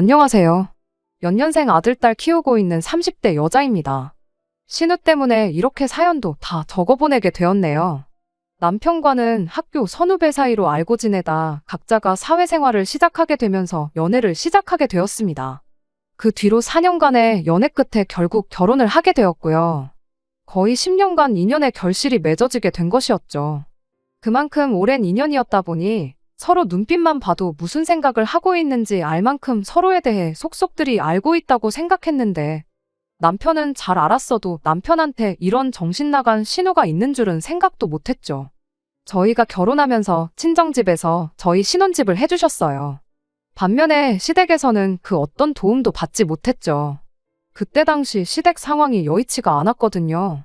안녕하세요. 연년생 아들, 딸 키우고 있는 30대 여자입니다. 신우 때문에 이렇게 사연도 다 적어보내게 되었네요. 남편과는 학교 선후배 사이로 알고 지내다 각자가 사회생활을 시작하게 되면서 연애를 시작하게 되었습니다. 그 뒤로 4년간의 연애 끝에 결국 결혼을 하게 되었고요. 거의 10년간 인연의 결실이 맺어지게 된 것이었죠. 그만큼 오랜 인연이었다 보니 서로 눈빛만 봐도 무슨 생각을 하고 있는지 알 만큼 서로에 대해 속속들이 알고 있다고 생각했는데 남편은 잘 알았어도 남편한테 이런 정신나간 신우가 있는 줄은 생각도 못했죠. 저희가 결혼하면서 친정집에서 저희 신혼집을 해주셨어요. 반면에 시댁에서는 그 어떤 도움도 받지 못했죠. 그때 당시 시댁 상황이 여의치가 않았거든요.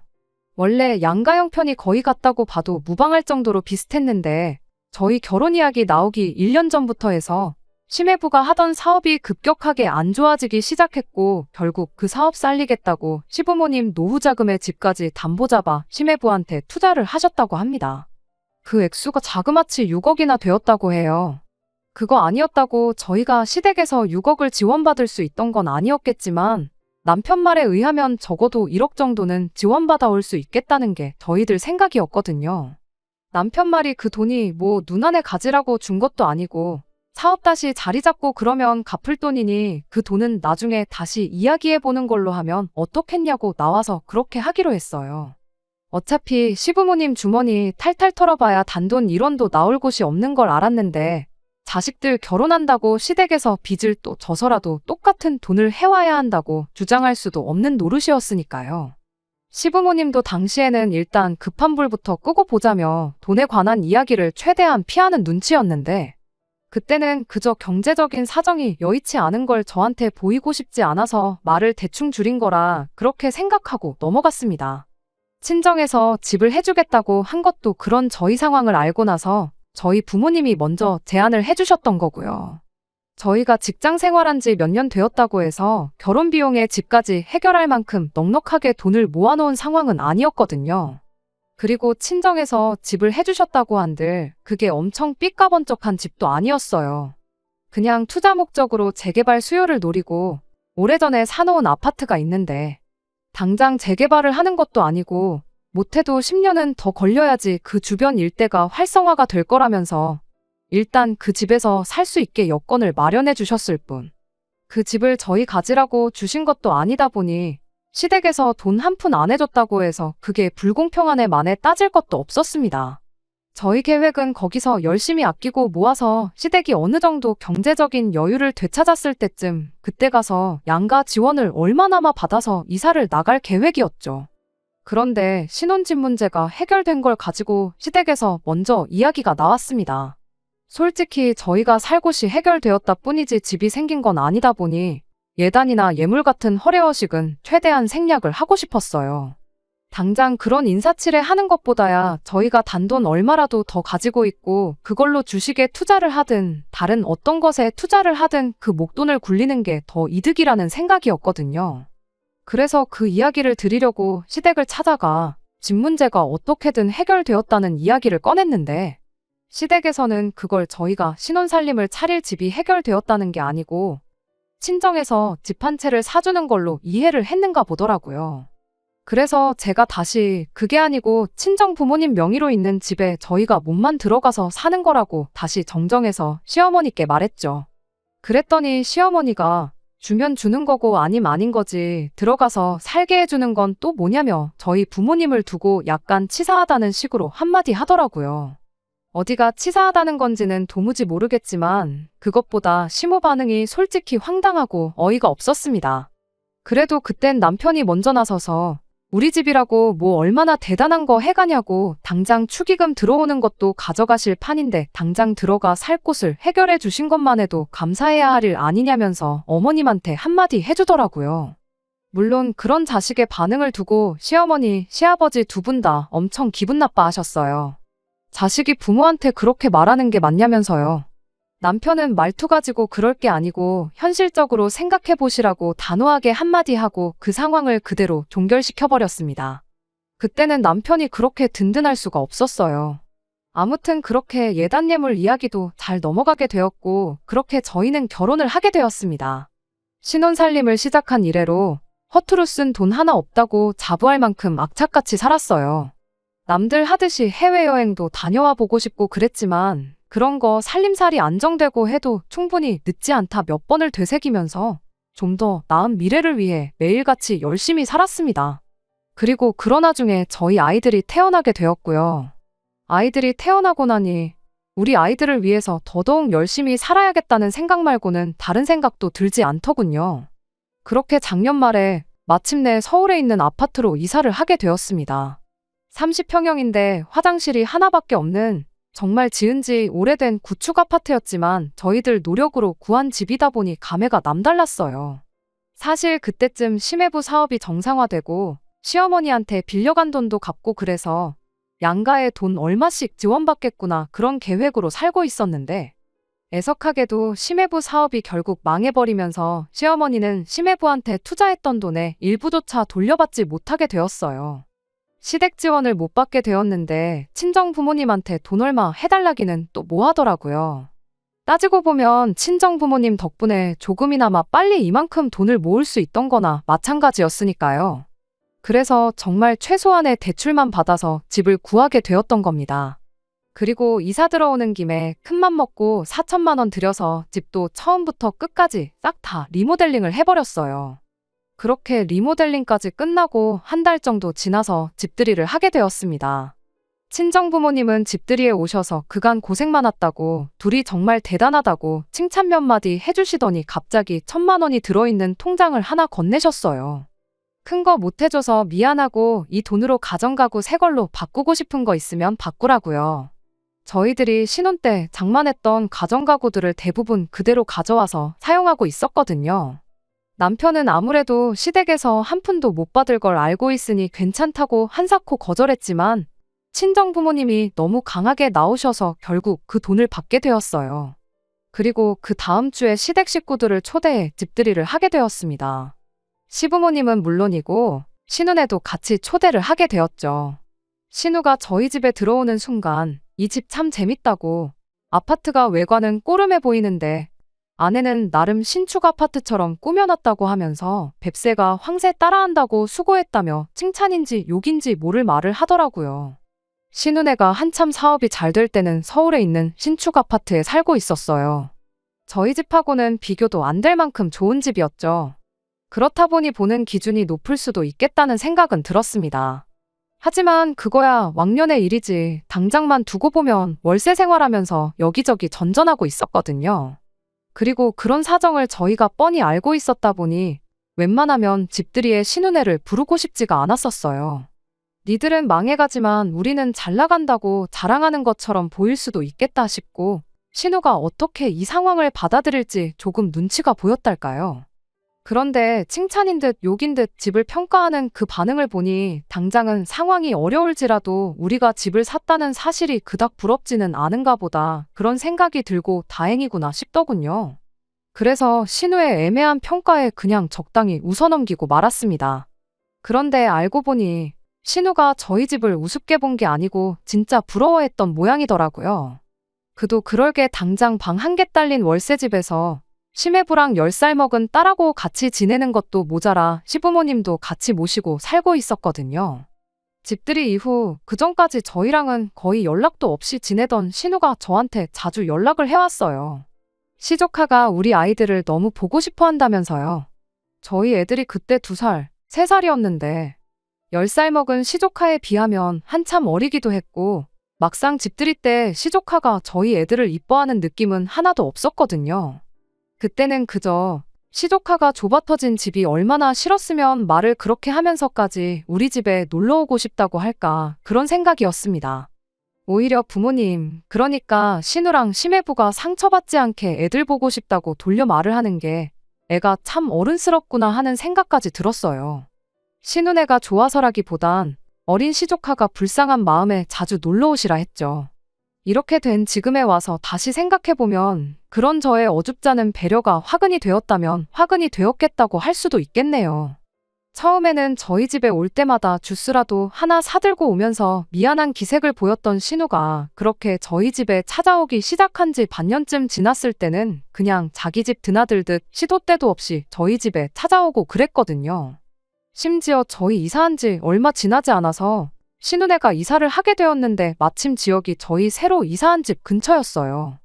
원래 양가 형편이 거의 같다고 봐도 무방할 정도로 비슷했는데 저희 결혼 이야기 나오기 1년 전부터 해서 시매부가 하던 사업이 급격하게 안 좋아지기 시작했고 결국 그 사업 살리겠다고 시부모님 노후자금의 집까지 담보 잡아 시매부한테 투자를 하셨다고 합니다. 그 액수가 자그마치 6억이나 되었다고 해요. 그거 아니었다고 저희가 시댁에서 6억을 지원받을 수 있던 건 아니었겠지만 남편 말에 의하면 적어도 1억 정도는 지원받아 올 수 있겠다는 게 저희들 생각이었거든요. 남편 말이 그 돈이 뭐 눈안에 가지라고 준 것도 아니고 사업 다시 자리 잡고 그러면 갚을 돈이니 그 돈은 나중에 다시 이야기해보는 걸로 하면 어떻겠냐고 나와서 그렇게 하기로 했어요. 어차피 시부모님 주머니 탈탈 털어봐야 단돈 1원도 나올 곳이 없는 걸 알았는데 자식들 결혼한다고 시댁에서 빚을 또 져서라도 똑같은 돈을 해와야 한다고 주장할 수도 없는 노릇이었으니까요. 시부모님도 당시에는 일단 급한 불부터 끄고 보자며 돈에 관한 이야기를 최대한 피하는 눈치였는데 그때는 그저 경제적인 사정이 여의치 않은 걸 저한테 보이고 싶지 않아서 말을 대충 줄인 거라 그렇게 생각하고 넘어갔습니다. 친정에서 집을 해주겠다고 한 것도 그런 저희 상황을 알고 나서 저희 부모님이 먼저 제안을 해주셨던 거고요. 저희가 직장 생활한 지 몇 년 되었다고 해서 결혼 비용에 집까지 해결할 만큼 넉넉하게 돈을 모아놓은 상황은 아니었거든요. 그리고 친정에서 집을 해주셨다고 한들 그게 엄청 삐까번쩍한 집도 아니었어요. 그냥 투자 목적으로 재개발 수요를 노리고 오래전에 사놓은 아파트가 있는데 당장 재개발을 하는 것도 아니고 못해도 10년은 더 걸려야지 그 주변 일대가 활성화가 될 거라면서 일단 그 집에서 살 수 있게 여건을 마련해 주셨을 뿐. 그 집을 저희 가지라고 주신 것도 아니다 보니 시댁에서 돈 한 푼 안 해줬다고 해서 그게 불공평하네 만에 따질 것도 없었습니다. 저희 계획은 거기서 열심히 아끼고 모아서 시댁이 어느 정도 경제적인 여유를 되찾았을 때쯤 그때 가서 양가 지원을 얼마나마 받아서 이사를 나갈 계획이었죠. 그런데 신혼집 문제가 해결된 걸 가지고 시댁에서 먼저 이야기가 나왔습니다. 솔직히 저희가 살 곳이 해결되었다 뿐이지 집이 생긴 건 아니다 보니 예단이나 예물 같은 허례허식은 최대한 생략을 하고 싶었어요. 당장 그런 인사치레 하는 것보다야 저희가 단돈 얼마라도 더 가지고 있고 그걸로 주식에 투자를 하든 다른 어떤 것에 투자를 하든 그 목돈을 굴리는 게 더 이득이라는 생각이었거든요. 그래서 그 이야기를 드리려고 시댁을 찾아가 집 문제가 어떻게든 해결되었다는 이야기를 꺼냈는데 시댁에서는 그걸 저희가 신혼살림을 차릴 집이 해결되었다는 게 아니고 친정에서 집 한 채를 사주는 걸로 이해를 했는가 보더라고요. 그래서 제가 다시 그게 아니고 친정 부모님 명의로 있는 집에 저희가 몸만 들어가서 사는 거라고 다시 정정해서 시어머니께 말했죠. 그랬더니 시어머니가 주면 주는 거고 아님 아닌 거지 들어가서 살게 해주는 건 또 뭐냐며 저희 부모님을 두고 약간 치사하다는 식으로 한마디 하더라고요. 어디가 치사하다는 건지는 도무지 모르겠지만 그것보다 시모 반응이 솔직히 황당하고 어이가 없었습니다. 그래도 그땐 남편이 먼저 나서서 우리 집이라고 뭐 얼마나 대단한 거 해가냐고 당장 축의금 들어오는 것도 가져가실 판인데 당장 들어가 살 곳을 해결해 주신 것만 해도 감사해야 할 일 아니냐면서 어머님한테 한마디 해주더라고요. 물론 그런 자식의 반응을 두고 시어머니, 시아버지 두 분 다 엄청 기분 나빠하셨어요. 자식이 부모한테 그렇게 말하는 게 맞냐면서요. 남편은 말투 가지고 그럴 게 아니고 현실적으로 생각해 보시라고 단호하게 한마디 하고 그 상황을 그대로 종결시켜버렸습니다. 그때는 남편이 그렇게 든든할 수가 없었어요. 아무튼 그렇게 예단예물 이야기도 잘 넘어가게 되었고, 그렇게 저희는 결혼을 하게 되었습니다. 신혼살림을 시작한 이래로 허투루 쓴 돈 하나 없다고 자부할 만큼 악착같이 살았어요. 남들 하듯이 해외여행도 다녀와 보고 싶고 그랬지만 그런 거 살림살이 안정되고 해도 충분히 늦지 않다 몇 번을 되새기면서 좀 더 나은 미래를 위해 매일같이 열심히 살았습니다. 그리고 그런 와중에 저희 아이들이 태어나게 되었고요. 아이들이 태어나고 나니 우리 아이들을 위해서 더더욱 열심히 살아야겠다는 생각 말고는 다른 생각도 들지 않더군요. 그렇게 작년 말에 마침내 서울에 있는 아파트로 이사를 하게 되었습니다. 30평형인데 화장실이 하나밖에 없는 정말 지은 지 오래된 구축 아파트였지만 저희들 노력으로 구한 집이다 보니 감회가 남달랐어요. 사실 그때쯤 심해부 사업이 정상화되고 시어머니한테 빌려간 돈도 갚고 그래서 양가에 돈 얼마씩 지원받겠구나 그런 계획으로 살고 있었는데 애석하게도 심해부 사업이 결국 망해버리면서 시어머니는 심해부한테 투자했던 돈의 일부조차 돌려받지 못하게 되었어요. 시댁 지원을 못 받게 되었는데 친정 부모님한테 돈 얼마 해달라기는 또 뭐 하더라고요. 따지고 보면 친정 부모님 덕분에 조금이나마 빨리 이만큼 돈을 모을 수 있던 거나 마찬가지였으니까요. 그래서 정말 최소한의 대출만 받아서 집을 구하게 되었던 겁니다. 그리고 이사 들어오는 김에 큰맘 먹고 4천만 원 들여서 집도 처음부터 끝까지 싹 다 리모델링을 해버렸어요. 그렇게 리모델링까지 끝나고 한 달 정도 지나서 집들이를 하게 되었습니다. 친정 부모님은 집들이에 오셔서 그간 고생 많았다고 둘이 정말 대단하다고 칭찬 몇 마디 해주시더니 갑자기 1,000만 원이 들어있는 통장을 하나 건네셨어요. 큰 거 못 해줘서 미안하고 이 돈으로 가정가구 새 걸로 바꾸고 싶은 거 있으면 바꾸라고요. 저희들이 신혼 때 장만했던 가정가구들을 대부분 그대로 가져와서 사용하고 있었거든요. 남편은 아무래도 시댁에서 한 푼도 못 받을 걸 알고 있으니 괜찮다고 한사코 거절했지만 친정 부모님이 너무 강하게 나오셔서 결국 그 돈을 받게 되었어요. 그리고 그 다음 주에 시댁 식구들을 초대해 집들이를 하게 되었습니다. 시부모님은 물론이고 신우네도 같이 초대를 하게 되었죠. 신우가 저희 집에 들어오는 순간 이 집 참 재밌다고 아파트가 외관은 꼬름해 보이는데 아내는 나름 신축 아파트처럼 꾸며놨다고 하면서 뱁새가 황새 따라한다고 수고했다며 칭찬인지 욕인지 모를 말을 하더라고요. 신우네가 한참 사업이 잘 될 때는 서울에 있는 신축 아파트에 살고 있었어요. 저희 집하고는 비교도 안 될 만큼 좋은 집이었죠. 그렇다 보니 보는 기준이 높을 수도 있겠다는 생각은 들었습니다. 하지만 그거야 왕년의 일이지 당장만 두고 보면 월세 생활하면서 여기저기 전전하고 있었거든요. 그리고 그런 사정을 저희가 뻔히 알고 있었다 보니 웬만하면 집들이에 신우네를 부르고 싶지가 않았었어요. 니들은 망해가지만 우리는 잘 나간다고 자랑하는 것처럼 보일 수도 있겠다 싶고 신우가 어떻게 이 상황을 받아들일지 조금 눈치가 보였달까요. 그런데 칭찬인 듯 욕인 듯 집을 평가하는 그 반응을 보니 당장은 상황이 어려울지라도 우리가 집을 샀다는 사실이 그닥 부럽지는 않은가 보다 그런 생각이 들고 다행이구나 싶더군요. 그래서 신우의 애매한 평가에 그냥 적당히 웃어넘기고 말았습니다. 그런데 알고 보니 신우가 저희 집을 우습게 본 게 아니고 진짜 부러워했던 모양이더라고요. 그도 그럴게 당장 방 한 개 딸린 월세집에서 심해부랑 10살 먹은 딸하고 같이 지내는 것도 모자라 시부모님도 같이 모시고 살고 있었거든요. 집들이 이후 그전까지 저희랑은 거의 연락도 없이 지내던 신우가 저한테 자주 연락을 해왔어요. 시조카가 우리 아이들을 너무 보고 싶어 한다면서요. 저희 애들이 그때 2살, 3살이었는데 10살 먹은 시조카에 비하면 한참 어리기도 했고 막상 집들이 때 시조카가 저희 애들을 이뻐하는 느낌은 하나도 없었거든요. 그때는 그저 시조카가 좁아터진 집이 얼마나 싫었으면 말을 그렇게 하면서까지 우리 집에 놀러 오고 싶다고 할까 그런 생각이었습니다. 오히려 부모님, 그러니까 신우랑 심해부가 상처받지 않게 애들 보고 싶다고 돌려 말을 하는 게 애가 참 어른스럽구나 하는 생각까지 들었어요. 신우네가 좋아서라기보단 어린 시조카가 불쌍한 마음에 자주 놀러 오시라 했죠. 이렇게 된 지금에 와서 다시 생각해보면 그런 저의 어줍잖은 배려가 화근이 되었다면 화근이 되었겠다고 할 수도 있겠네요. 처음에는 저희 집에 올 때마다 주스라도 하나 사들고 오면서 미안한 기색을 보였던 신우가 그렇게 저희 집에 찾아오기 시작한 지 반년쯤 지났을 때는 그냥 자기 집 드나들듯 시도 때도 없이 저희 집에 찾아오고 그랬거든요. 심지어 저희 이사한 지 얼마 지나지 않아서 신우네가 이사를 하게 되었는데 마침 지역이 저희 새로 이사한 집 근처였어요.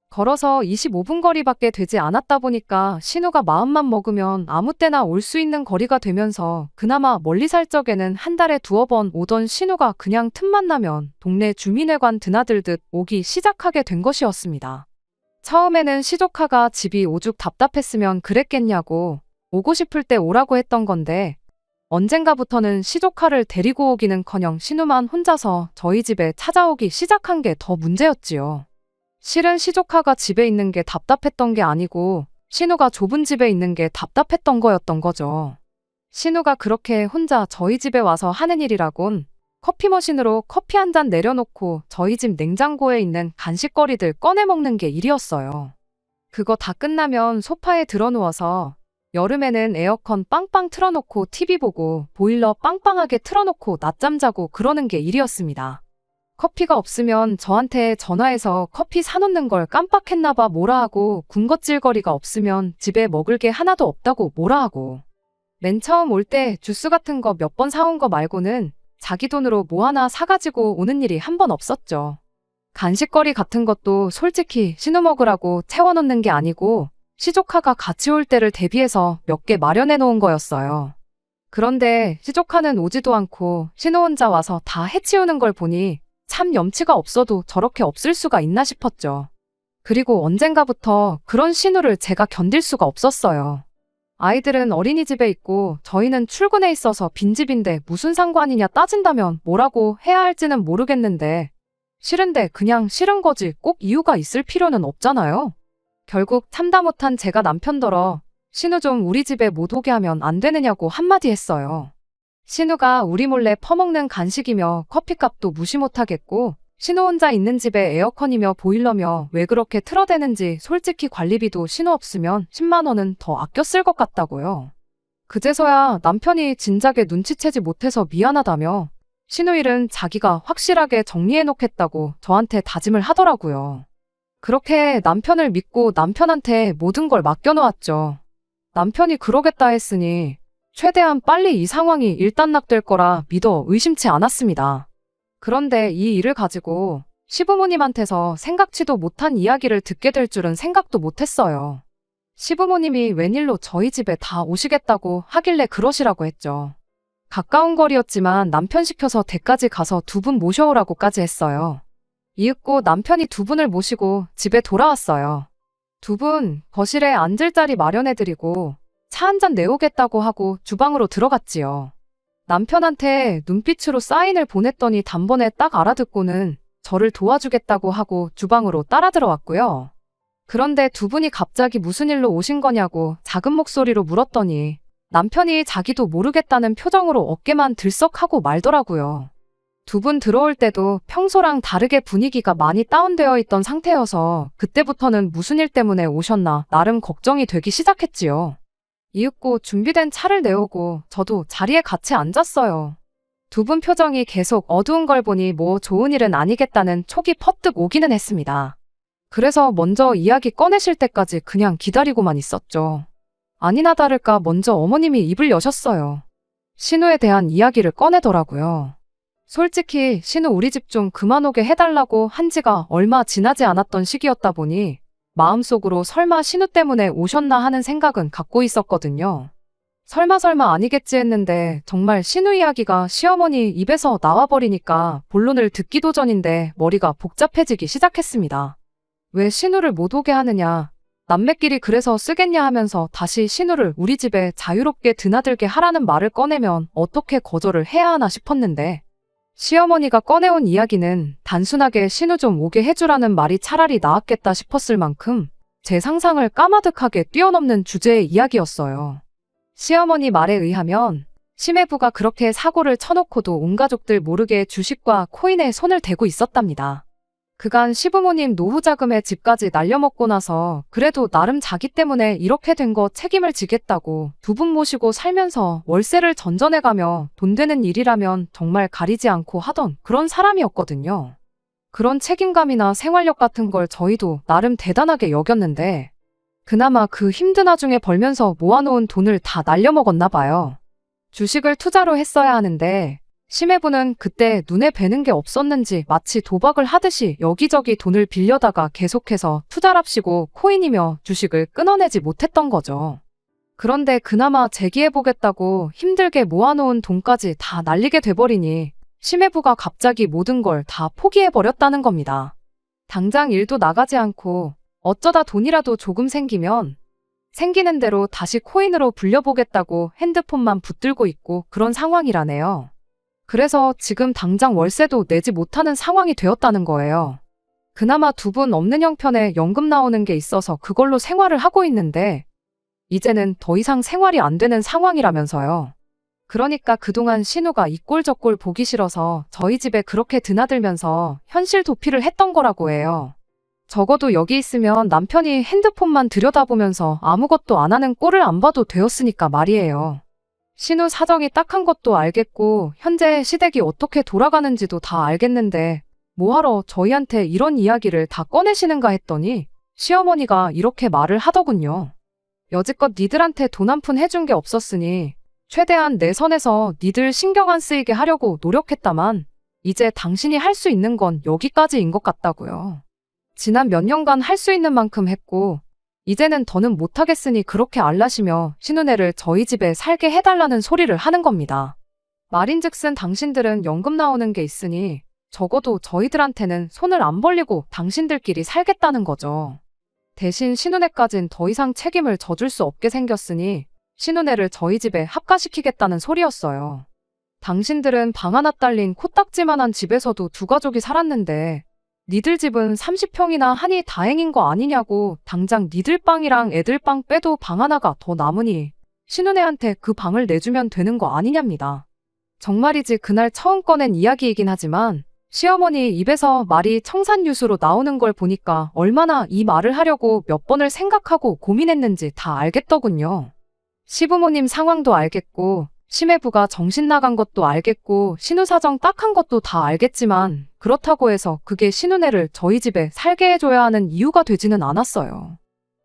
걸어서 25분 거리밖에 되지 않았다 보니까 신우가 마음만 먹으면 아무 때나 올 수 있는 거리가 되면서 그나마 멀리 살 적에는 한 달에 2번 오던 신우가 그냥 틈만 나면 동네 주민회관 드나들듯 오기 시작하게 된 것이었습니다. 처음에는 시조카가 집이 오죽 답답했으면 그랬겠냐고 오고 싶을 때 오라고 했던 건데 언젠가부터는 시조카를 데리고 오기는커녕 신우만 혼자서 저희 집에 찾아오기 시작한 게 더 문제였지요. 실은 시조카가 집에 있는 게 답답했던 게 아니고 신우가 좁은 집에 있는 게 답답했던 거였던 거죠. 신우가 그렇게 혼자 저희 집에 와서 하는 일이라곤 커피 머신으로 커피 한 잔 내려놓고 저희 집 냉장고에 있는 간식거리들 꺼내 먹는 게 일이었어요. 그거 다 끝나면 소파에 들어 누워서 여름에는 에어컨 빵빵 틀어놓고 TV 보고 보일러 빵빵하게 틀어놓고 낮잠 자고 그러는 게 일이었습니다. 커피가 없으면 저한테 전화해서 커피 사놓는 걸 깜빡했나봐 뭐라 하고 군것질거리가 없으면 집에 먹을 게 하나도 없다고 뭐라 하고 맨 처음 올 때 주스 같은 거 몇 번 사온 거 말고는 자기 돈으로 뭐 하나 사가지고 오는 일이 한 번 없었죠. 간식거리 같은 것도 솔직히 신우 먹으라고 채워놓는 게 아니고 시조카가 같이 올 때를 대비해서 몇 개 마련해 놓은 거였어요. 그런데 시조카는 오지도 않고 신우 혼자 와서 다 해치우는 걸 보니 참 염치가 없어도 저렇게 없을 수가 있나 싶었죠. 그리고 언젠가부터 그런 신우를 제가 견딜 수가 없었어요. 아이들은 어린이집에 있고 저희는 출근해 있어서 빈집인데 무슨 상관이냐 따진다면 뭐라고 해야 할지는 모르겠는데 싫은데 그냥 싫은 거지 꼭 이유가 있을 필요는 없잖아요. 결국 참다 못한 제가 남편더러 신우 좀 우리 집에 못 오게 하면 안 되느냐고 한마디 했어요. 신우가 우리 몰래 퍼먹는 간식이며 커피값도 무시 못하겠고 신우 혼자 있는 집에 에어컨이며 보일러며 왜 그렇게 틀어대는지 솔직히 관리비도 신우 없으면 10만 원은 더 아껴 쓸 것 같다고요. 그제서야 남편이 진작에 눈치채지 못해서 미안하다며 신우 일은 자기가 확실하게 정리해놓겠다고 저한테 다짐을 하더라고요. 그렇게 남편을 믿고 남편한테 모든 걸 맡겨놓았죠. 남편이 그러겠다 했으니 최대한 빨리 이 상황이 일단락될 거라 믿어 의심치 않았습니다. 그런데 이 일을 가지고 시부모님한테서 생각지도 못한 이야기를 듣게 될 줄은 생각도 못했어요. 시부모님이 웬일로 저희 집에 다 오시겠다고 하길래 그러시라고 했죠. 가까운 거리였지만 남편 시켜서 댁까지 가서 두 분 모셔오라고까지 했어요. 이윽고 남편이 두 분을 모시고 집에 돌아왔어요. 두 분 거실에 앉을 자리 마련해드리고 차 한 잔 내오겠다고 하고 주방으로 들어갔지요. 남편한테 눈빛으로 사인을 보냈더니 단번에 딱 알아듣고는 저를 도와주겠다고 하고 주방으로 따라 들어왔고요. 그런데 두 분이 갑자기 무슨 일로 오신 거냐고 작은 목소리로 물었더니 남편이 자기도 모르겠다는 표정으로 어깨만 들썩하고 말더라고요. 두 분 들어올 때도 평소랑 다르게 분위기가 많이 다운되어 있던 상태여서 그때부터는 무슨 일 때문에 오셨나 나름 걱정이 되기 시작했지요. 이윽고 준비된 차를 내오고 저도 자리에 같이 앉았어요. 두 분 표정이 계속 어두운 걸 보니 뭐 좋은 일은 아니겠다는 촉이 퍼뜩 오기는 했습니다. 그래서 먼저 이야기 꺼내실 때까지 그냥 기다리고만 있었죠. 아니나 다를까 먼저 어머님이 입을 여셨어요. 신우에 대한 이야기를 꺼내더라고요. 솔직히 신우 우리 집 좀 그만 오게 해달라고 한 지가 얼마 지나지 않았던 시기였다 보니 마음속으로 설마 신우 때문에 오셨나 하는 생각은 갖고 있었거든요. 설마 아니겠지 했는데 정말 신우 이야기가 시어머니 입에서 나와버리니까 본론을 듣기도 전인데 머리가 복잡해지기 시작했습니다. 왜 신우를 못 오게 하느냐, 남매끼리 그래서 쓰겠냐 하면서 다시 신우를 우리 집에 자유롭게 드나들게 하라는 말을 꺼내면 어떻게 거절을 해야 하나 싶었는데 시어머니가 꺼내온 이야기는 단순하게 신우 좀 오게 해주라는 말이 차라리 나았겠다 싶었을 만큼 제 상상을 까마득하게 뛰어넘는 주제의 이야기였어요. 시어머니 말에 의하면 시매부가 그렇게 사고를 쳐놓고도 온 가족들 모르게 주식과 코인에 손을 대고 있었답니다. 그간 시부모님 노후 자금에 집까지 날려먹고 나서 그래도 나름 자기 때문에 이렇게 된 거 책임을 지겠다고 두 분 모시고 살면서 월세를 전전해가며 돈 되는 일이라면 정말 가리지 않고 하던 그런 사람이었거든요. 그런 책임감이나 생활력 같은 걸 저희도 나름 대단하게 여겼는데 그나마 그 힘든 와중에 벌면서 모아놓은 돈을 다 날려먹었나 봐요. 주식을 투자로 했어야 하는데 심해부는 그때 눈에 뵈는 게 없었는지 마치 도박을 하듯이 여기저기 돈을 빌려다가 계속해서 투자랍시고 코인이며 주식을 끊어내지 못했던 거죠. 그런데 그나마 재기해보겠다고 힘들게 모아놓은 돈까지 다 날리게 돼버리니 심해부가 갑자기 모든 걸 다 포기해버렸다는 겁니다. 당장 일도 나가지 않고 어쩌다 돈이라도 조금 생기면 생기는 대로 다시 코인으로 불려보겠다고 핸드폰만 붙들고 있고 그런 상황이라네요. 그래서 지금 당장 월세도 내지 못하는 상황이 되었다는 거예요. 그나마 두 분 없는 형편에 연금 나오는 게 있어서 그걸로 생활을 하고 있는데 이제는 더 이상 생활이 안 되는 상황이라면서요. 그러니까 그동안 신우가 이 꼴 저 꼴 보기 싫어서 저희 집에 그렇게 드나들면서 현실 도피를 했던 거라고 해요. 적어도 여기 있으면 남편이 핸드폰만 들여다보면서 아무것도 안 하는 꼴을 안 봐도 되었으니까 말이에요. 신우 사정이 딱한 것도 알겠고 현재 시댁이 어떻게 돌아가는지도 다 알겠는데 뭐하러 저희한테 이런 이야기를 다 꺼내시는가 했더니 시어머니가 이렇게 말을 하더군요. 여지껏 니들한테 돈 한 푼 해준 게 없었으니 최대한 내 선에서 니들 신경 안 쓰이게 하려고 노력했다만 이제 당신이 할 수 있는 건 여기까지인 것 같다고요. 지난 몇 년간 할 수 있는 만큼 했고 이제는 더는 못하겠으니 그렇게 알라시며 신우네를 저희 집에 살게 해달라는 소리를 하는 겁니다. 말인즉슨 당신들은 연금 나오는 게 있으니 적어도 저희들한테는 손을 안 벌리고 당신들끼리 살겠다는 거죠. 대신 신우네까진 더 이상 책임을 져줄 수 없게 생겼으니 신우네를 저희 집에 합가시키겠다는 소리였어요. 당신들은 방 하나 딸린 코딱지만한 집에서도 두 가족이 살았는데 니들 집은 30평이나 하니 다행인 거 아니냐고 당장 니들 방이랑 애들 방 빼도 방 하나가 더 남으니 신우네한테 그 방을 내주면 되는 거 아니냐입니다. 정말이지 그날 처음 꺼낸 이야기이긴 하지만 시어머니 입에서 말이 청산유수로 나오는 걸 보니까 얼마나 이 말을 하려고 몇 번을 생각하고 고민했는지 다 알겠더군요. 시부모님 상황도 알겠고 심해부가 정신 나간 것도 알겠고 신우 사정 딱한 것도 다 알겠지만 그렇다고 해서 그게 신우네를 저희 집에 살게 해줘야 하는 이유가 되지는 않았어요.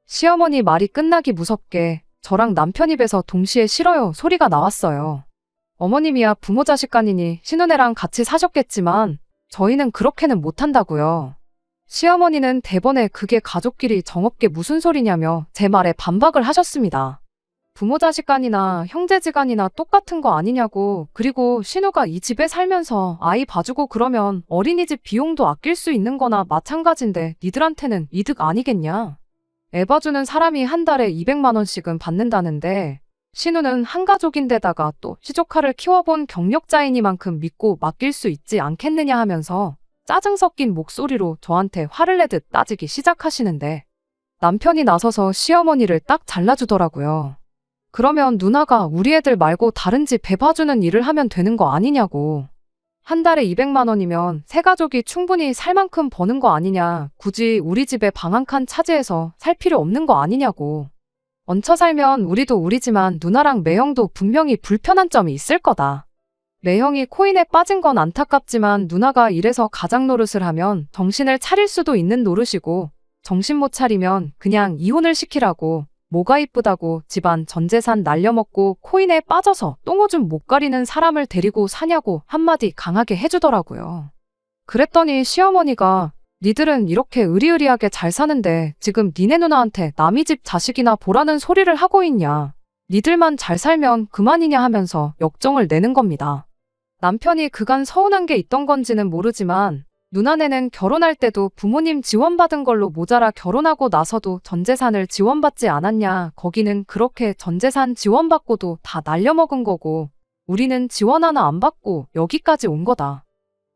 시어머니 말이 끝나기 무섭게 저랑 남편 입에서 동시에 싫어요 소리가 나왔어요. 어머님이야 부모 자식 간이니 신우네랑 같이 사셨겠지만 저희는 그렇게는 못한다고요. 시어머니는 대번에 그게 가족끼리 정없게 무슨 소리냐며 제 말에 반박을 하셨습니다. 부모 자식간이나 형제지간이나 똑같은 거 아니냐고. 그리고 신우가 이 집에 살면서 아이 봐주고 그러면 어린이집 비용도 아낄 수 있는 거나 마찬가지인데 니들한테는 이득 아니겠냐. 애 봐주는 사람이 한 달에 200만 원씩은 받는다는데 신우는 한 가족인데다가 또 시조카를 키워본 경력자이니만큼 믿고 맡길 수 있지 않겠느냐 하면서 짜증 섞인 목소리로 저한테 화를 내듯 따지기 시작하시는데 남편이 나서서 시어머니를 딱 잘라주더라고요. 그러면 누나가 우리 애들 말고 다른 집 배 봐주는 일을 하면 되는 거 아니냐고. 한 달에 200만 원이면 세 가족이 충분히 살 만큼 버는 거 아니냐. 굳이 우리 집에 방 한 칸 차지해서 살 필요 없는 거 아니냐고. 얹혀 살면 우리도 우리지만 누나랑 매형도 분명히 불편한 점이 있을 거다. 매형이 코인에 빠진 건 안타깝지만 누나가 이래서 가장 노릇을 하면 정신을 차릴 수도 있는 노릇이고 정신 못 차리면 그냥 이혼을 시키라고. 뭐가 이쁘다고 집안 전 재산 날려먹고 코인에 빠져서 똥오줌 못 가리는 사람을 데리고 사냐고 한마디 강하게 해주더라고요. 그랬더니 시어머니가 니들은 이렇게 의리의리하게 잘 사는데 지금 니네 누나한테 남의 집 자식이나 보라는 소리를 하고 있냐. 니들만 잘 살면 그만이냐 하면서 역정을 내는 겁니다. 남편이 그간 서운한 게 있던 건지는 모르지만 누나네는 결혼할 때도 부모님 지원받은 걸로 모자라 결혼하고 나서도 전재산을 지원받지 않았냐. 거기는 그렇게 전재산 지원받고도 다 날려먹은 거고 우리는 지원 하나 안 받고 여기까지 온 거다.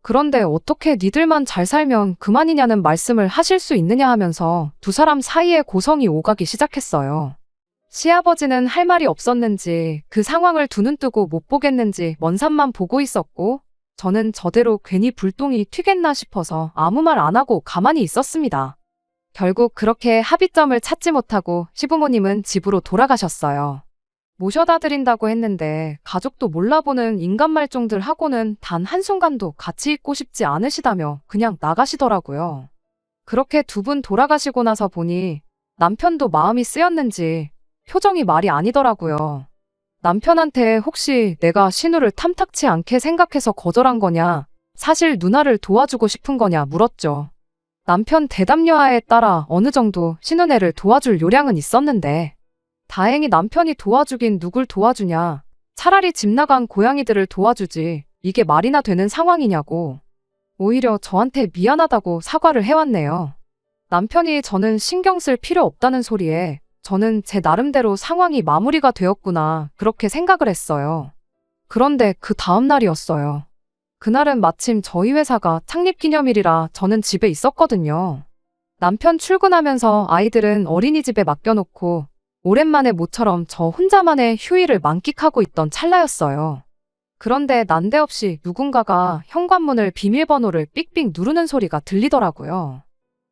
그런데 어떻게 니들만 잘 살면 그만이냐는 말씀을 하실 수 있느냐 하면서 두 사람 사이에 고성이 오가기 시작했어요. 시아버지는 할 말이 없었는지 그 상황을 두 눈 뜨고 못 보겠는지 먼 산만 보고 있었고 저는 저대로 괜히 불똥이 튀겠나 싶어서 아무 말 안 하고 가만히 있었습니다. 결국 그렇게 합의점을 찾지 못하고 시부모님은 집으로 돌아가셨어요. 모셔다 드린다고 했는데 가족도 몰라보는 인간 말종들 하고는 단 한순간도 같이 있고 싶지 않으시다며 그냥 나가시더라고요. 그렇게 두 분 돌아가시고 나서 보니 남편도 마음이 쓰였는지 표정이 말이 아니더라고요. 남편한테 혹시 내가 신우를 탐탁치 않게 생각해서 거절한 거냐, 사실 누나를 도와주고 싶은 거냐 물었죠. 남편 대답 여하에 따라 어느 정도 신우네를 도와줄 요량은 있었는데 다행히 남편이 도와주긴 누굴 도와주냐, 차라리 집 나간 고양이들을 도와주지 이게 말이나 되는 상황이냐고 오히려 저한테 미안하다고 사과를 해왔네요. 남편이 저는 신경 쓸 필요 없다는 소리에 저는 제 나름대로 상황이 마무리가 되었구나 그렇게 생각을 했어요. 그런데 그 다음 날이었어요. 그날은 마침 저희 회사가 창립기념일이라 저는 집에 있었거든요. 남편 출근하면서 아이들은 어린이집에 맡겨놓고 오랜만에 모처럼 저 혼자만의 휴일을 만끽하고 있던 찰나였어요. 그런데 난데없이 누군가가 현관문을 비밀번호를 삑삑 누르는 소리가 들리더라고요.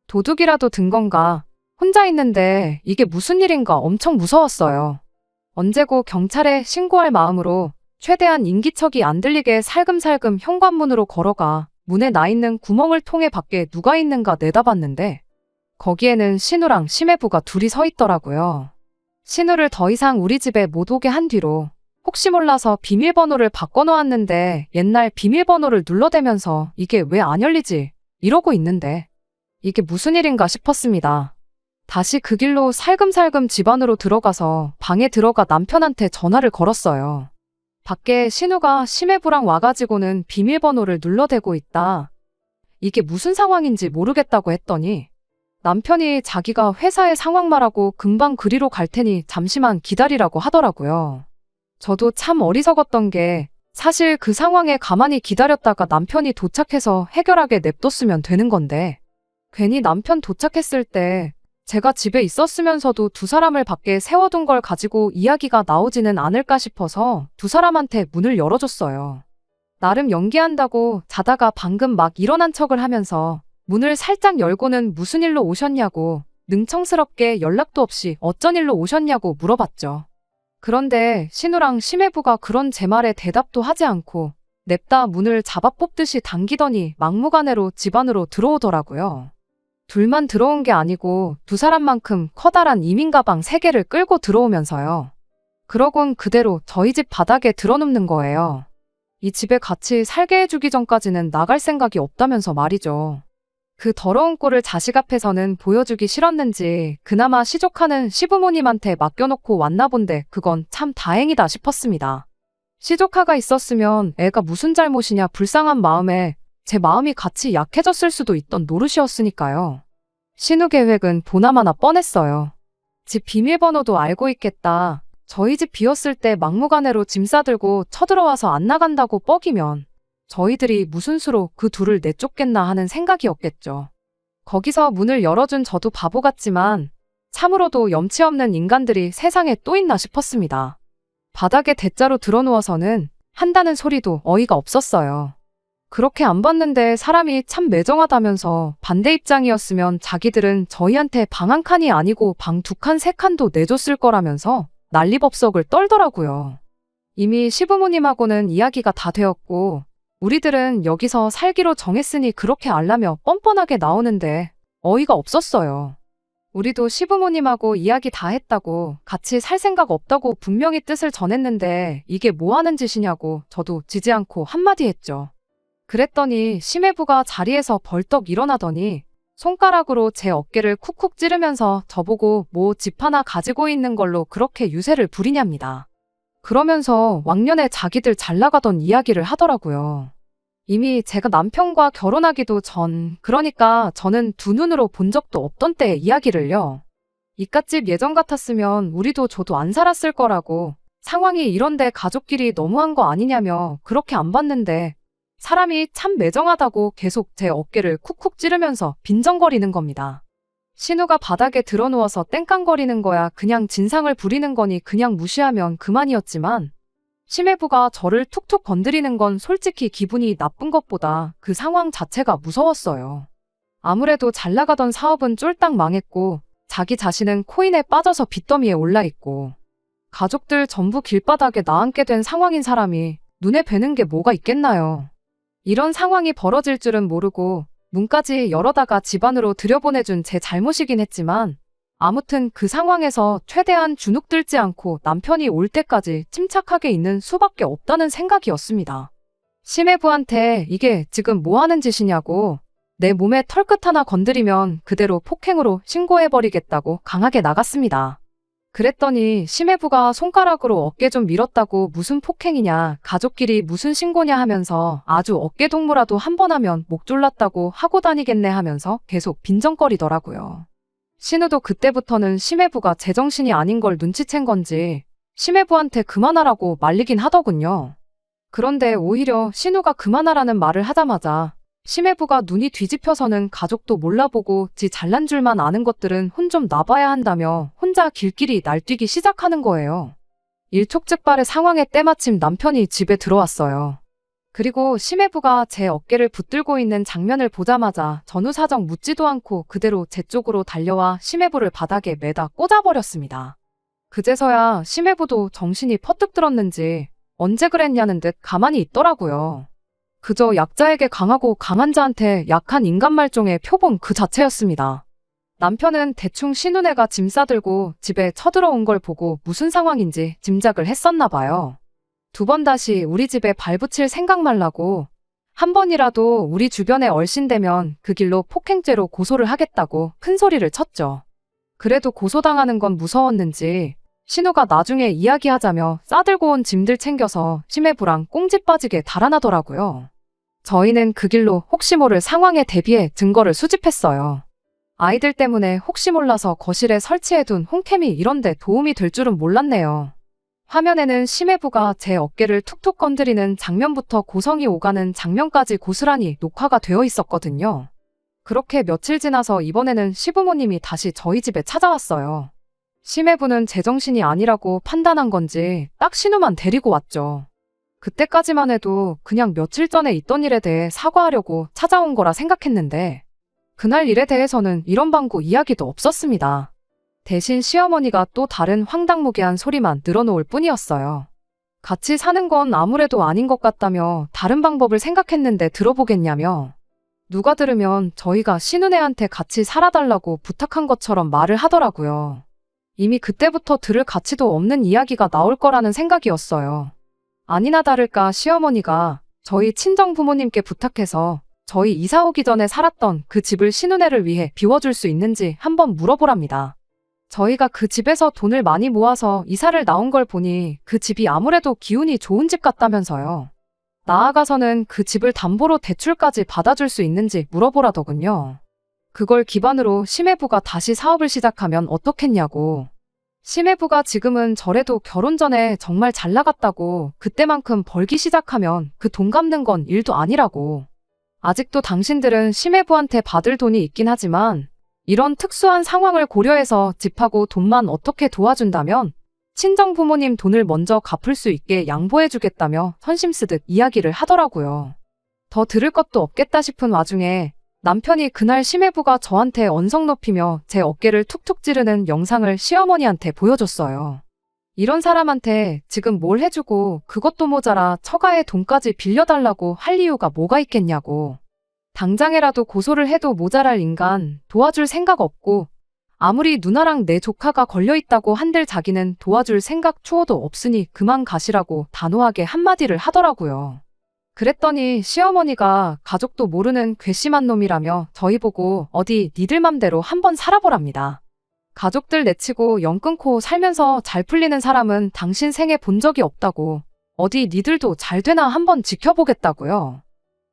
도둑이라도 든 건가? 혼자 있는데 이게 무슨 일인가 엄청 무서웠어요. 언제고 경찰에 신고할 마음으로 최대한 인기척이 안 들리게 살금살금 현관문으로 걸어가 문에 나 있는 구멍을 통해 밖에 누가 있는가 내다봤는데 거기에는 신우랑 심해부가 둘이 서 있더라고요. 신우를 더 이상 우리 집에 못 오게 한 뒤로 혹시 몰라서 비밀번호를 바꿔놓았는데 옛날 비밀번호를 눌러대면서 이게 왜 안 열리지? 이러고 있는데 이게 무슨 일인가 싶었습니다. 다시 그 길로 살금살금 집 안으로 들어가서 방에 들어가 남편한테 전화를 걸었어요. 밖에 신우가 심해부랑 와가지고는 비밀번호를 눌러대고 있다. 이게 무슨 상황인지 모르겠다고 했더니 남편이 자기가 회사의 상황 말하고 금방 그리로 갈 테니 잠시만 기다리라고 하더라고요. 저도 참 어리석었던 게 사실 그 상황에 가만히 기다렸다가 남편이 도착해서 해결하게 냅뒀으면 되는 건데 괜히 남편 도착했을 때 제가 집에 있었으면서도 두 사람을 밖에 세워둔 걸 가지고 이야기가 나오지는 않을까 싶어서 두 사람한테 문을 열어줬어요. 나름 연기한다고 자다가 방금 막 일어난 척을 하면서 문을 살짝 열고는 무슨 일로 오셨냐고 능청스럽게 연락도 없이 어쩐 일로 오셨냐고 물어봤죠. 그런데 신우랑 심해부가 그런 제 말에 대답도 하지 않고 냅다 문을 잡아 뽑듯이 당기더니 막무가내로 집 안으로 들어오더라고요. 둘만 들어온 게 아니고 두 사람만큼 커다란 이민 가방 3개를 끌고 들어오면서요. 그러곤 그대로 저희 집 바닥에 드러눕는 거예요. 이 집에 같이 살게 해주기 전까지는 나갈 생각이 없다면서 말이죠. 그 더러운 꼴을 자식 앞에서는 보여주기 싫었는지 그나마 시족하는 시부모님한테 맡겨놓고 왔나 본데 그건 참 다행이다 싶었습니다. 시조카가 있었으면 애가 무슨 잘못이냐 불쌍한 마음에 제 마음이 같이 약해졌을 수도 있던 노릇이었으니까요. 신우 계획은 보나마나 뻔했어요. 집 비밀번호도 알고 있겠다. 저희 집 비었을 때 막무가내로 짐 싸들고 쳐들어와서 안 나간다고 뻐기면 저희들이 무슨 수로 그 둘을 내쫓겠나 하는 생각이었겠죠. 거기서 문을 열어준 저도 바보 같지만 참으로도 염치 없는 인간들이 세상에 또 있나 싶었습니다. 바닥에 대자로 드러누워서는 한다는 소리도 어이가 없었어요. 그렇게 안 봤는데 사람이 참 매정하다면서 반대 입장이었으면 자기들은 저희한테 방 한 칸이 아니고 방 2칸, 3칸도 내줬을 거라면서 난리법석을 떨더라고요. 이미 시부모님하고는 이야기가 다 되었고 우리들은 여기서 살기로 정했으니 그렇게 알라며 뻔뻔하게 나오는데 어이가 없었어요. 우리도 시부모님하고 이야기 다 했다고 같이 살 생각 없다고 분명히 뜻을 전했는데 이게 뭐 하는 짓이냐고 저도 지지 않고 한마디 했죠. 그랬더니 심해부가 자리에서 벌떡 일어나더니 손가락으로 제 어깨를 쿡쿡 찌르면서 저보고 뭐 집 하나 가지고 있는 걸로 그렇게 유세를 부리냐입니다. 그러면서 왕년에 자기들 잘 나가던 이야기를 하더라고요. 이미 제가 남편과 결혼하기도 전, 그러니까 저는 두 눈으로 본 적도 없던 때의 이야기를요. 이깟집 예전 같았으면 우리도 저도 안 살았을 거라고 상황이 이런데 가족끼리 너무한 거 아니냐며 그렇게 안 봤는데 사람이 참 매정하다고 계속 제 어깨를 쿡쿡 찌르면서 빈정거리는 겁니다. 신우가 바닥에 드러누워서 땡깡거리는 거야 그냥 진상을 부리는 거니 그냥 무시하면 그만이었지만 심해부가 저를 툭툭 건드리는 건 솔직히 기분이 나쁜 것보다 그 상황 자체가 무서웠어요. 아무래도 잘 나가던 사업은 쫄딱 망했고 자기 자신은 코인에 빠져서 빚더미에 올라있고 가족들 전부 길바닥에 나앉게 된 상황인 사람이 눈에 뵈는 게 뭐가 있겠나요. 이런 상황이 벌어질 줄은 모르고 문까지 열어다가 집안으로 들여보내준 제 잘못이긴 했지만 아무튼 그 상황에서 최대한 주눅들지 않고 남편이 올 때까지 침착하게 있는 수밖에 없다는 생각이었습니다. 심해부한테 이게 지금 뭐 하는 짓이냐고 내 몸에 털끝 하나 건드리면 그대로 폭행으로 신고해버리겠다고 강하게 나갔습니다. 그랬더니 심해부가 손가락으로 어깨 좀 밀었다고 무슨 폭행이냐, 가족끼리 무슨 신고냐 하면서 아주 어깨동무라도 한 번 하면 목 졸랐다고 하고 다니겠네 하면서 계속 빈정거리더라고요. 신우도 그때부터는 심해부가 제정신이 아닌 걸 눈치챈 건지 심해부한테 그만하라고 말리긴 하더군요. 그런데 오히려 신우가 그만하라는 말을 하자마자 심해부가 눈이 뒤집혀서는 가족도 몰라보고 지 잘난 줄만 아는 것들은 혼 좀 놔봐야 한다며 혼자 길길이 날뛰기 시작하는 거예요. 일촉즉발의 상황에 때마침 남편이 집에 들어왔어요. 그리고 심해부가 제 어깨를 붙들고 있는 장면을 보자마자 전후사정 묻지도 않고 그대로 제 쪽으로 달려와 심해부를 바닥에 매다 꽂아버렸습니다. 그제서야 심해부도 정신이 퍼뜩 들었는지 언제 그랬냐는 듯 가만히 있더라고요. 그저 약자에게 강하고 강한 자한테 약한 인간 말종의 표본 그 자체였습니다. 남편은 대충 신우네가 짐 싸들고 집에 쳐들어온 걸 보고 무슨 상황인지 짐작을 했었나 봐요. 두 번 다시 우리 집에 발붙일 생각 말라고 한 번이라도 우리 주변에 얼씬되면 그 길로 폭행죄로 고소를 하겠다고 큰 소리를 쳤죠. 그래도 고소당하는 건 무서웠는지 신우가 나중에 이야기하자며 싸들고 온 짐들 챙겨서 심해부랑 꽁지 빠지게 달아나더라고요. 저희는 그 길로 혹시 모를 상황에 대비해 증거를 수집했어요. 아이들 때문에 혹시 몰라서 거실에 설치해둔 홈캠이 이런데 도움이 될 줄은 몰랐네요. 화면에는 심해부가 제 어깨를 툭툭 건드리는 장면부터 고성이 오가는 장면까지 고스란히 녹화가 되어 있었거든요. 그렇게 며칠 지나서 이번에는 시부모님이 다시 저희 집에 찾아왔어요. 심해부는 제정신이 아니라고 판단한 건지 딱 신우만 데리고 왔죠. 그때까지만 해도 그냥 며칠 전에 있던 일에 대해 사과하려고 찾아온 거라 생각했는데 그날 일에 대해서는 이런 방구 이야기도 없었습니다. 대신 시어머니가 또 다른 황당무계한 소리만 늘어놓을 뿐이었어요. 같이 사는 건 아무래도 아닌 것 같다며 다른 방법을 생각했는데 들어보겠냐며 누가 들으면 저희가 신우네한테 같이 살아달라고 부탁한 것처럼 말을 하더라고요. 이미 그때부터 들을 가치도 없는 이야기가 나올 거라는 생각이었어요. 아니나 다를까 시어머니가 저희 친정부모님께 부탁해서 저희 이사 오기 전에 살았던 그 집을 신우네를 위해 비워줄 수 있는지 한번 물어보랍니다. 저희가 그 집에서 돈을 많이 모아서 이사를 나온 걸 보니 그 집이 아무래도 기운이 좋은 집 같다면서요. 나아가서는 그 집을 담보로 대출까지 받아줄 수 있는지 물어보라더군요. 그걸 기반으로 심해부가 다시 사업을 시작하면 어떻겠냐고. 심해부가 지금은 저래도 결혼 전에 정말 잘 나갔다고 그때만큼 벌기 시작하면 그 돈 갚는 건 일도 아니라고. 아직도 당신들은 심해부한테 받을 돈이 있긴 하지만 이런 특수한 상황을 고려해서 집하고 돈만 어떻게 도와준다면 친정부모님 돈을 먼저 갚을 수 있게 양보해주겠다며 선심 쓰듯 이야기를 하더라고요. 더 들을 것도 없겠다 싶은 와중에 남편이 그날 심해부가 저한테 언성 높이며 제 어깨를 툭툭 찌르는 영상을 시어머니한테 보여줬어요. 이런 사람한테 지금 뭘 해주고 그것도 모자라 처가의 돈까지 빌려달라고 할 이유가 뭐가 있겠냐고. 당장에라도 고소를 해도 모자랄 인간 도와줄 생각 없고 아무리 누나랑 내 조카가 걸려있다고 한들 자기는 도와줄 생각 추호도 없으니 그만 가시라고 단호하게 한마디를 하더라고요. 그랬더니 시어머니가 가족도 모르는 괘씸한 놈이라며 저희 보고 어디 니들 맘대로 한번 살아보랍니다. 가족들 내치고 연 끊고 살면서 잘 풀리는 사람은 당신 생에 본 적이 없다고 어디 니들도 잘 되나 한번 지켜보겠다고요.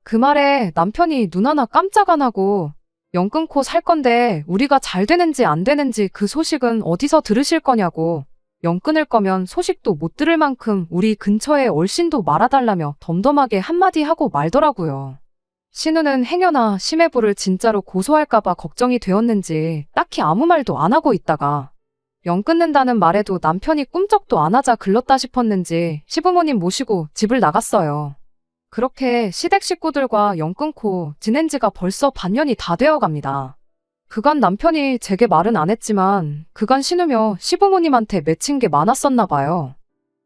그 말에 남편이 눈 하나 깜짝 안 하고 연 끊고 살 건데 우리가 잘 되는지 안 되는지 그 소식은 어디서 들으실 거냐고 연 끊을 거면 소식도 못 들을 만큼 우리 근처에 얼씬도 말아달라며 덤덤하게 한마디 하고 말더라고요. 신우는 행여나 심해부를 진짜로 고소할까봐 걱정이 되었는지 딱히 아무 말도 안 하고 있다가 영 끊는다는 말에도 남편이 꿈쩍도 안 하자 글렀다 싶었는지 시부모님 모시고 집을 나갔어요. 그렇게 시댁 식구들과 영 끊고 지낸 지가 벌써 반년이 다 되어 갑니다. 그간 남편이 제게 말은 안 했지만 그간 신으며 시부모님한테 맺힌 게 많았었나 봐요.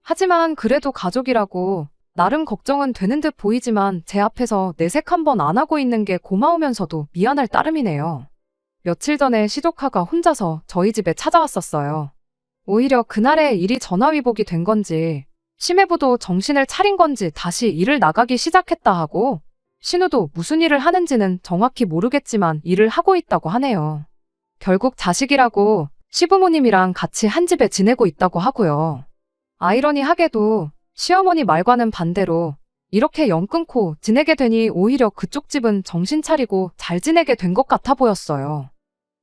하지만 그래도 가족이라고 나름 걱정은 되는 듯 보이지만 제 앞에서 내색 한번 안 하고 있는 게 고마우면서도 미안할 따름이네요. 며칠 전에 시조카가 혼자서 저희 집에 찾아왔었어요. 오히려 그날에 일이 전화위복이 된 건지 심해부도 정신을 차린 건지 다시 일을 나가기 시작했다 하고 신우도 무슨 일을 하는지는 정확히 모르겠지만 일을 하고 있다고 하네요. 결국 자식이라고 시부모님이랑 같이 한 집에 지내고 있다고 하고요. 아이러니하게도 시어머니 말과는 반대로 이렇게 영 끊고 지내게 되니 오히려 그쪽 집은 정신 차리고 잘 지내게 된 것 같아 보였어요.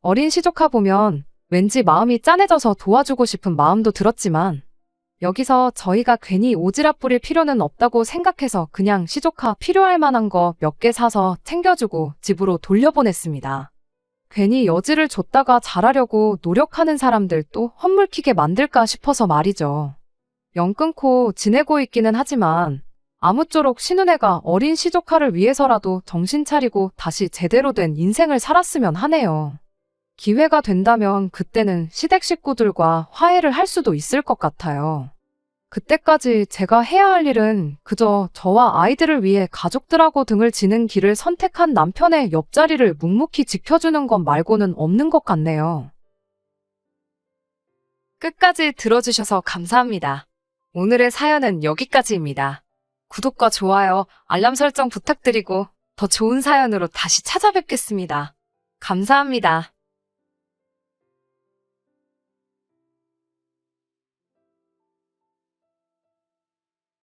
어린 시조카 보면 왠지 마음이 짠해져서 도와주고 싶은 마음도 들었지만 여기서 저희가 괜히 오지랖 부릴 필요는 없다고 생각해서 그냥 시조카 필요할 만한 거 몇 개 사서 챙겨주고 집으로 돌려보냈습니다. 괜히 여지를 줬다가 잘하려고 노력하는 사람들 또 헛물키게 만들까 싶어서 말이죠. 영 끊고 지내고 있기는 하지만 아무쪼록 신은혜가 어린 시조카를 위해서라도 정신 차리고 다시 제대로 된 인생을 살았으면 하네요. 기회가 된다면 그때는 시댁 식구들과 화해를 할 수도 있을 것 같아요. 그때까지 제가 해야 할 일은 그저 저와 아이들을 위해 가족들하고 등을 지는 길을 선택한 남편의 옆자리를 묵묵히 지켜주는 것 말고는 없는 것 같네요. 끝까지 들어주셔서 감사합니다. 오늘의 사연은 여기까지입니다. 구독과 좋아요, 알람 설정 부탁드리고 더 좋은 사연으로 다시 찾아뵙겠습니다. 감사합니다.